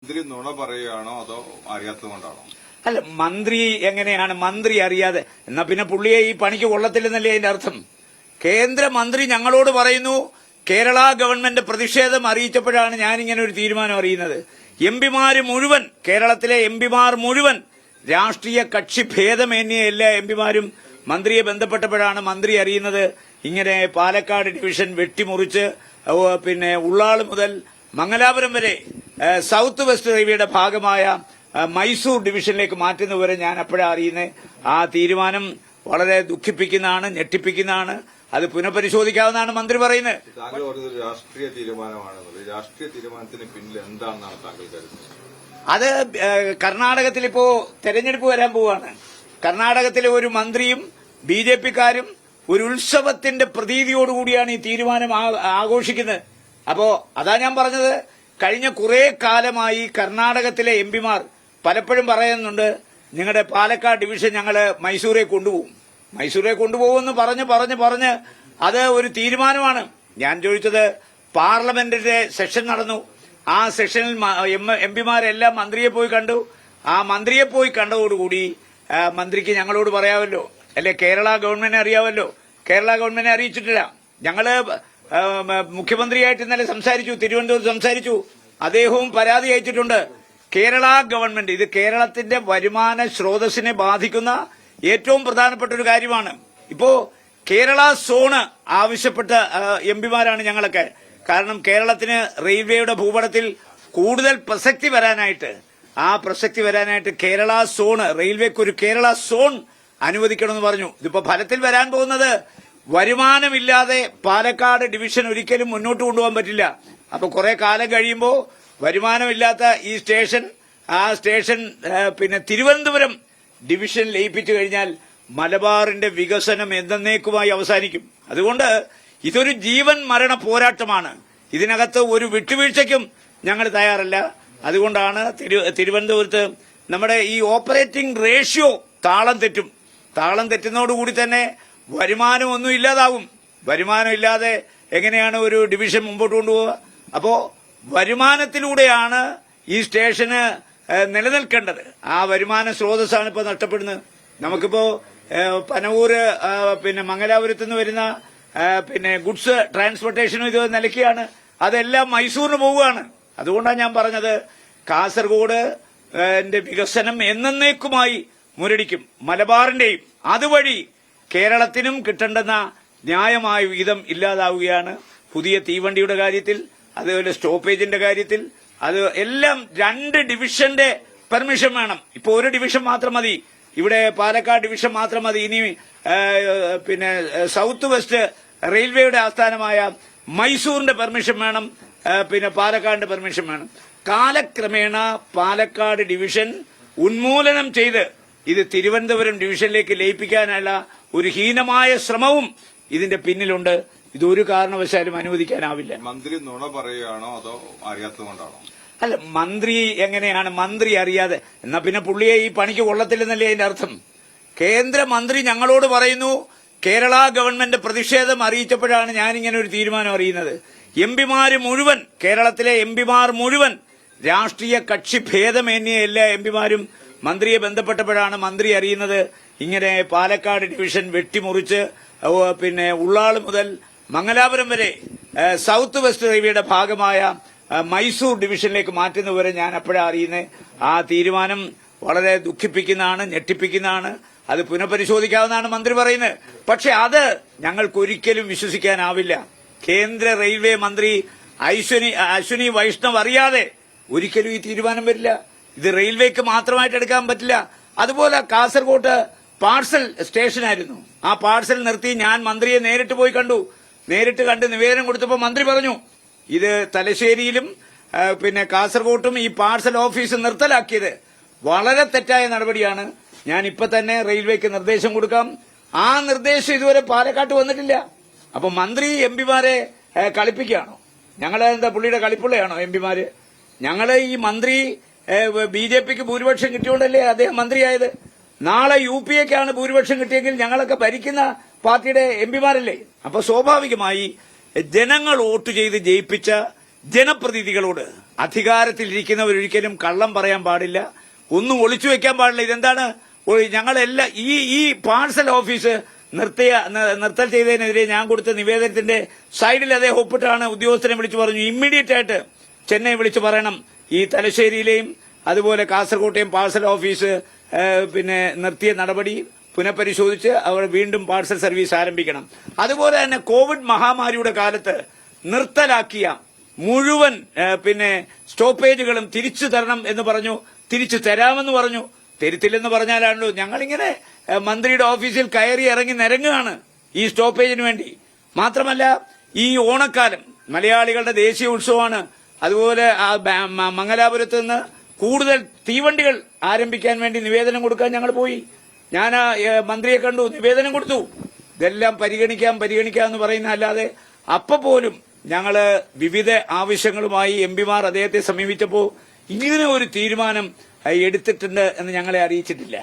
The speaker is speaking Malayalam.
മന്ത്രി നുണ പറയുകയാണോ അതോ അറിയാത്തതുകൊണ്ടാണോ? അല്ല, മന്ത്രി എങ്ങനെയാണ് മന്ത്രി അറിയാതെ? എന്നാ പിന്നെ പുള്ളിയെ ഈ പണിക്ക് കൊള്ളത്തില്ലെന്നല്ലേ അതിന്റെ അർത്ഥം? കേന്ദ്രമന്ത്രി ഞങ്ങളോട് പറയുന്നു കേരള ഗവൺമെന്റ് പ്രതിഷേധം അറിയിച്ചപ്പോഴാണ് ഞാനിങ്ങനെ ഒരു തീരുമാനം അറിയുന്നത്. എംപിമാര് മുഴുവൻ, കേരളത്തിലെ എംപിമാർ മുഴുവൻ രാഷ്ട്രീയ കക്ഷി ഭേദമേന്യ എല്ലാ എംപിമാരും മന്ത്രിയെ ബന്ധപ്പെട്ടപ്പോഴാണ് മന്ത്രി അറിയുന്നത് ഇങ്ങനെ പാലക്കാട് ഡിവിഷൻ വെട്ടിമുറിച്ച് പിന്നെ ഉള്ളാള് മുതൽ മംഗലാപുരം വരെ സൌത്ത് വെസ്റ്റ് റെയിൽവേയുടെ ഭാഗമായ മൈസൂർ ഡിവിഷനിലേക്ക് മാറ്റുന്നവരെ ഞാൻ അപ്പോഴാണ് അറിയുന്നത്. ആ തീരുമാനം വളരെ ദുഃഖിപ്പിക്കുന്നതാണ്, ഞെട്ടിപ്പിക്കുന്നതാണ്. അത് പുനഃപരിശോധിക്കാവുന്നതാണ് മന്ത്രി പറയുന്നത്. താങ്കൾ പറഞ്ഞത് രാഷ്ട്രീയ തീരുമാനമാണെന്നത്. രാഷ്ട്രീയ തീരുമാനത്തിന് പിന്നിൽ എന്താണെന്നാണ് താങ്കൾ കരുതുന്നത്? അത് കർണാടകത്തിൽ ഇപ്പോ തെരഞ്ഞെടുപ്പ് വരാൻ പോവാണ്. കർണാടകത്തിലെ ഒരു മന്ത്രിയും ബിജെപിക്കാരും ഒരു ഉത്സവത്തിന്റെ പ്രതീതിയോടുകൂടിയാണ് ഈ തീരുമാനം ആഘോഷിക്കുന്നത്. അപ്പോ അതാ ഞാൻ പറഞ്ഞത്, കഴിഞ്ഞ കുറെ കാലമായി കർണാടകത്തിലെ എംപിമാർ പലപ്പോഴും പറയുന്നുണ്ട് നിങ്ങളുടെ പാലക്കാട് ഡിവിഷൻ ഞങ്ങള് മൈസൂരേക്ക് കൊണ്ടുപോകും, മൈസൂരേക്ക് കൊണ്ടുപോകുമെന്ന് പറഞ്ഞ് അത് ഒരു തീരുമാനമാണ്. ഞാൻ ചോദിച്ചത്, പാർലമെന്റിന്റെ സെഷൻ നടന്നു. ആ സെഷനിൽ എംപിമാരെല്ലാം മന്ത്രിയെ പോയി കണ്ടു. ആ മന്ത്രിയെ പോയി കണ്ടതോടുകൂടി മന്ത്രിക്ക് ഞങ്ങളോട് പറയാമല്ലോ, അല്ലെ കേരള ഗവൺമെന്റിനെ അറിയാമല്ലോ. കേരള ഗവൺമെന്റിനെ അറിയിച്ചിട്ടില്ല. ഞങ്ങള് മുഖ്യമന്ത്രിയായിട്ട് ഇന്നലെ സംസാരിച്ചു, തിരുവനന്തപുരത്ത് സംസാരിച്ചു. അദ്ദേഹവും പരാതി അയച്ചിട്ടുണ്ട്. കേരള ഗവൺമെന്റ്, ഇത് കേരളത്തിന്റെ വരുമാന സ്രോതസ്സിനെ ബാധിക്കുന്ന ഏറ്റവും പ്രധാനപ്പെട്ട ഒരു കാര്യമാണ്. ഇപ്പോ കേരള സോണ് ആവശ്യപ്പെട്ട എംപിമാരാണ് ഞങ്ങളൊക്കെ. കാരണം കേരളത്തിന് റെയിൽവേയുടെ ഭൂപടത്തിൽ കൂടുതൽ പ്രസക്തി വരാനായിട്ട് കേരള സോണ്, റെയിൽവേക്കൊരു കേരള സോൺ അനുവദിക്കണമെന്ന് പറഞ്ഞു. ഇതിപ്പോ ഫലത്തിൽ വരാൻ പോകുന്നത് വരുമാനമില്ലാതെ പാലക്കാട് ഡിവിഷൻ ഒരിക്കലും മുന്നോട്ട് കൊണ്ടുപോകാൻ പറ്റില്ല. അപ്പൊ കുറെ കാലം കഴിയുമ്പോൾ വരുമാനമില്ലാത്ത ഈ സ്റ്റേഷൻ, ആ സ്റ്റേഷൻ പിന്നെ തിരുവനന്തപുരം ഡിവിഷൻ ലയിപ്പിച്ചു കഴിഞ്ഞാൽ മലബാറിന്റെ വികസനം എന്നേക്കുമായി അവസാനിക്കും. അതുകൊണ്ട് ഇതൊരു ജീവൻ മരണ പോരാട്ടമാണ്. ഇതിനകത്ത് ഒരു വിട്ടുവീഴ്ചയ്ക്കും ഞങ്ങൾ തയ്യാറല്ല. അതുകൊണ്ടാണ് തിരുവനന്തപുരത്ത് നമ്മുടെ ഈ ഓപ്പറേറ്റിംഗ് റേഷ്യോ താളം തെറ്റുന്നതോടുകൂടി തന്നെ വരുമാനമൊന്നും ഇല്ലാതാവും. വരുമാനം ഇല്ലാതെ എങ്ങനെയാണ് ഒരു ഡിവിഷൻ മുമ്പോട്ട് കൊണ്ടുപോവുക? അപ്പോ വരുമാനത്തിലൂടെയാണ് ഈ സ്റ്റേഷന് നിലനിൽക്കേണ്ടത്. ആ വരുമാന സ്രോതസ്സാണ് ഇപ്പോൾ നഷ്ടപ്പെടുന്നത്. നമുക്കിപ്പോ പനവൂര് പിന്നെ മംഗലാപുരത്ത് നിന്ന് വരുന്ന പിന്നെ ഗുഡ്സ് ട്രാൻസ്പോർട്ടേഷനും ഇത് നിലയ്ക്കുകയാണ്. അതെല്ലാം മൈസൂരിന് പോവുകയാണ്. അതുകൊണ്ടാണ് ഞാൻ പറഞ്ഞത്, കാസർഗോഡ് വികസനം എന്നേക്കുമായി മുരടിക്കും. മലബാറിന്റെയും അതുവഴി കേരളത്തിനും കിട്ടേണ്ടുന്ന ന്യായമായ വിഹിതം ഇല്ലാതാവുകയാണ്. പുതിയ തീവണ്ടിയുടെ കാര്യത്തിൽ, അതുപോലെ സ്റ്റോപ്പേജിന്റെ കാര്യത്തിൽ, അത് എല്ലാം 2 ഡിവിഷന്റെ പെർമിഷൻ വേണം. ഇപ്പൊ ഒരു ഡിവിഷൻ മാത്രം മതി. ഇവിടെ പാലക്കാട് ഡിവിഷൻ മാത്രം മതി. ഇനി പിന്നെ സൌത്ത് വെസ്റ്റ് റെയിൽവേയുടെ ആസ്ഥാനമായ മൈസൂറിന്റെ പെർമിഷൻ വേണം, പിന്നെ പാലക്കാടിന്റെ പെർമിഷൻ വേണം. കാലക്രമേണ പാലക്കാട് ഡിവിഷൻ ഉന്മൂലനം ചെയ്ത് ഇത് തിരുവനന്തപുരം ഡിവിഷനിലേക്ക് ലയിപ്പിക്കാനുള്ള ഒരു ഹീനമായ ശ്രമവും ഇതിന്റെ പിന്നിലുണ്ട്. ഇതൊരു കാരണവശാലും അനുവദിക്കാനാവില്ല. മന്ത്രി നുണ പറയുകയാണോ അതോ അറിയാത്തതുകൊണ്ടാണോ? അല്ല, മന്ത്രി എങ്ങനെയാണ് മന്ത്രി അറിയാതെ? എന്നാ പിന്നെ പുള്ളിയെ ഈ പണിക്ക് കൊള്ളത്തില്ലെന്നല്ലേ അതിന്റെ അർത്ഥം? കേന്ദ്രമന്ത്രി ഞങ്ങളോട് പറയുന്നു കേരള ഗവൺമെന്റ് പ്രതിഷേധം അറിയിച്ചപ്പോഴാണ് ഞാനിങ്ങനെ ഒരു തീരുമാനം അറിയുന്നത്. എംപിമാര് മുഴുവൻ, കേരളത്തിലെ എംപിമാർ മുഴുവൻ രാഷ്ട്രീയ കക്ഷി ഭേദമേന്യ എല്ലാ എംപിമാരും മന്ത്രിയെ ബന്ധപ്പെട്ടപ്പോഴാണ് മന്ത്രി അറിയുന്നത് ഇങ്ങനെ പാലക്കാട് ഡിവിഷൻ വെട്ടിമുറിച്ച് പിന്നെ ഉള്ളാള് മുതൽ മംഗലാപുരം വരെ സൌത്ത് വെസ്റ്റ് റെയിൽവേയുടെ ഭാഗമായ മൈസൂർ ഡിവിഷനിലേക്ക് മാറ്റുന്നവരെ ഞാൻ അപ്പോഴാണ് അറിയുന്നത്. ആ തീരുമാനം വളരെ ദുഃഖിപ്പിക്കുന്നതാണ്, ഞെട്ടിപ്പിക്കുന്നതാണ്. അത് പുനഃപരിശോധിക്കാവുന്നതാണ് മന്ത്രി പറയുന്നത്. പക്ഷെ അത് ഞങ്ങൾക്കൊരിക്കലും വിശ്വസിക്കാനാവില്ല. കേന്ദ്ര റെയിൽവേ മന്ത്രി അശ്വിനി വൈഷ്ണവ് അറിയാതെ ഒരിക്കലും ഈ തീരുമാനം വരില്ല. ഇത് റെയിൽവേക്ക് മാത്രമായിട്ട് എടുക്കാൻ പറ്റില്ല. അതുപോലെ കാസർകോട്ട് പാഴ്സൽ സ്റ്റേഷനായിരുന്നു. ആ പാഴ്സൽ നിർത്തി ഞാൻ മന്ത്രിയെ നേരിട്ട് കണ്ട് നിവേദനം കൊടുത്തപ്പോൾ മന്ത്രി പറഞ്ഞു ഇത് തലശ്ശേരിയിലും പിന്നെ കാസർകോട്ടും ഈ പാഴ്സൽ ഓഫീസ് നിർത്തലാക്കിയത് വളരെ തെറ്റായ നടപടിയാണ്. ഞാൻ ഇപ്പൊ തന്നെ റെയിൽവേക്ക് നിർദ്ദേശം കൊടുക്കാം. ആ നിർദ്ദേശം ഇതുവരെ പാലക്കാട്ട് വന്നിട്ടില്ല. അപ്പൊ മന്ത്രി എംപിമാരെ കളിപ്പിക്കുകയാണോ? ഞങ്ങളെന്താ പുള്ളിയുടെ കളിപ്പുള്ളയാണോ എംപിമാര്? ഞങ്ങള് ഈ മന്ത്രി ബിജെപിക്ക് ഭൂരിപക്ഷം കിട്ടിയോണ്ടല്ലേ അദ്ദേഹം മന്ത്രിയായത്. നാളെ യുപിഎക്കാണ് ഭൂരിപക്ഷം കിട്ടിയെങ്കിൽ ഞങ്ങളൊക്കെ ഭരിക്കുന്ന പാർട്ടിയുടെ എംപിമാരല്ലേ. അപ്പൊ സ്വാഭാവികമായി ജനങ്ങൾ വോട്ട് ചെയ്ത് ജയിപ്പിച്ച ജനപ്രതിനിധികളോട് അധികാരത്തിലിരിക്കുന്നവരൊരിക്കലും കള്ളം പറയാൻ പാടില്ല, ഒന്നും ഒളിച്ചു വെക്കാൻ പാടില്ല. ഇതെന്താണ് ഞങ്ങളെല്ലാം ഈ പാഴ്സൽ ഓഫീസ് നിർത്തൽ ചെയ്തതിനെതിരെ ഞാൻ കൊടുത്ത നിവേദനത്തിന്റെ സൈഡിൽ അതേ ഒപ്പിട്ടാണ് ഉദ്യോഗസ്ഥരെ വിളിച്ചു പറഞ്ഞു ഇമ്മീഡിയറ്റ് ആയിട്ട് ചെന്നൈ വിളിച്ചു പറയണം ഈ തലശ്ശേരിയിലെയും അതുപോലെ കാസർകോട്ടെയും പാഴ്സൽ ഓഫീസ് നിർത്തിയ നടപടി പുനഃപരിശോധിച്ച് അവർ വീണ്ടും പാഴ്സൽ സർവീസ് ആരംഭിക്കണം. അതുപോലെ തന്നെ കോവിഡ് മഹാമാരിയുടെ കാലത്ത് നിർത്തലാക്കിയ മുഴുവൻ സ്റ്റോപ്പേജുകളും തിരിച്ചു തരണം എന്ന് പറഞ്ഞു, തിരിച്ചു തരാമെന്ന് പറഞ്ഞു. തരുത്തില്ലെന്ന് പറഞ്ഞാലാണല്ലോ ഞങ്ങളിങ്ങനെ മന്ത്രിയുടെ ഓഫീസിൽ കയറി ഇറങ്ങി നിരങ്ങുകയാണ് ഈ സ്റ്റോപ്പേജിന് വേണ്ടി. മാത്രമല്ല ഈ ഓണക്കാലം മലയാളികളുടെ ദേശീയ ഉത്സവമാണ്. അതുപോലെ മംഗലാപുരത്ത് നിന്ന് കൂടുതൽ തീവണ്ടികൾ ആരംഭിക്കാൻ വേണ്ടി നിവേദനം കൊടുക്കാൻ ഞങ്ങൾ പോയി. ഞാൻ മന്ത്രിയെ കണ്ടു, നിവേദനം കൊടുത്തു. ഇതെല്ലാം പരിഗണിക്കാമെന്ന് പറയുന്ന അല്ലാതെ പോലും ഞങ്ങള് വിവിധ ആവശ്യങ്ങളുമായി എംപിമാർ അദ്ദേഹത്തെ സമീപിച്ചപ്പോൾ ഇങ്ങനെ ഒരു തീരുമാനം എടുത്തിട്ടുണ്ട് എന്ന് ഞങ്ങളെ അറിയിച്ചിട്ടില്ല.